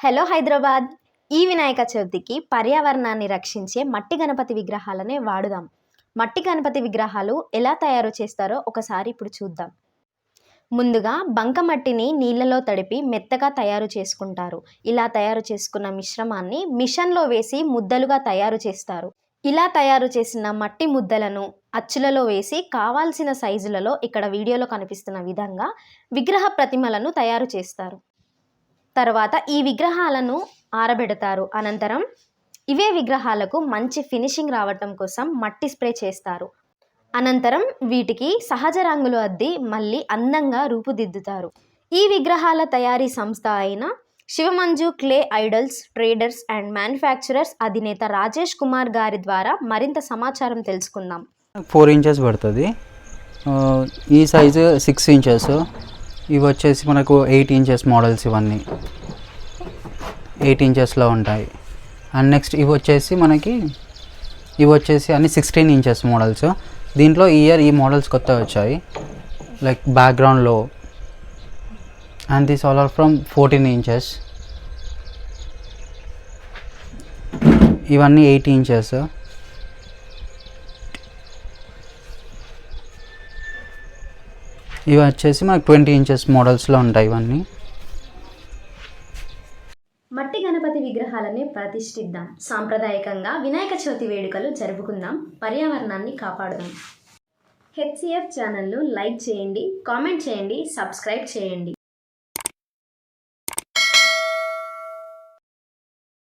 Hello Hyderabad! ఈ వినాయక చవితికి పర్యావరణాన్ని రక్షించే మట్టి గణపతి విగ్రహాలనే వాడుదాం. మట్టి గణపతి విగ్రహాలు ఎలా తయారు చేస్తారో ఒకసారి ఇప్పుడు చూద్దాం. ముందుగా బంకమట్టిని నీళ్ళలో తడిపి మెత్తగా తయారు చేసుకుంటారు. ఇలా తయారు చేసుకున్న మిశ్రమాన్ని మిషన్‌లో వేసి ముద్దలుగా తయారు చేస్తారు. ఇలా తయారు చేసిన మట్టి ముద్దలను అచ్చులలో వేసి కావాల్సిన సైజులలో ఇక్కడ వీడియోలో కనిపిస్తున్న విధంగా విగ్రహ ప్రతిమలను తయారు చేస్తారు. తర్వాత ఈ విగ్రహాలను ఆరబెడతారు. అనంతరం ఇవే విగ్రహాలకు మంచి ఫినిషింగ్ రావటం కోసం మట్టి స్ప్రే చేస్తారు. అనంతరం వీటికి సహజ రంగులు అద్ది మళ్ళీ అందంగా రూపుదిద్దుతారు. ఈ విగ్రహాల తయారీ సంస్థ అయిన Shivamanju clay idols traders and manufacturers అధినేత రాజేష్ కుమార్ గారి ద్వారా మరింత సమాచారం తెలుసుకుందాం. 4 ఇంచెస్ పడుతుంది. ఈ సైజు 6 ఇంచెస్. ఇవి వచ్చేసి మనకు 8 ఇంచెస్ మోడల్స్. ఇవన్నీ 8 ఇంచెస్లో ఉంటాయి. అండ్ నెక్స్ట్ ఇవి వచ్చేసి అన్ని 16 ఇంచెస్ మోడల్స్. దీంట్లో ఈ ఇయర్ ఈ మోడల్స్ కొత్తగా వచ్చాయి, లైక్ బ్యాక్గ్రౌండ్లో. And this all are from 14 inches. ఇవన్నీ 8 ఇంచెస్. ఇవి వచ్చేసి మనకు 20 ఇంచెస్ మోడల్స్లో ఉంటాయి. ఇవన్నీ మట్టి గణపతి విగ్రహాలని ప్రతిష్ఠిద్దాం. సాంప్రదాయకంగా వినాయక చవితి వేడుకలు జరుపుకుందాం. పర్యావరణాన్ని కాపాడుదాం. హెచ్సిఎఫ్ ఛానల్ను లైక్ చేయండి, కామెంట్ చేయండి, సబ్స్క్రైబ్ చేయండి.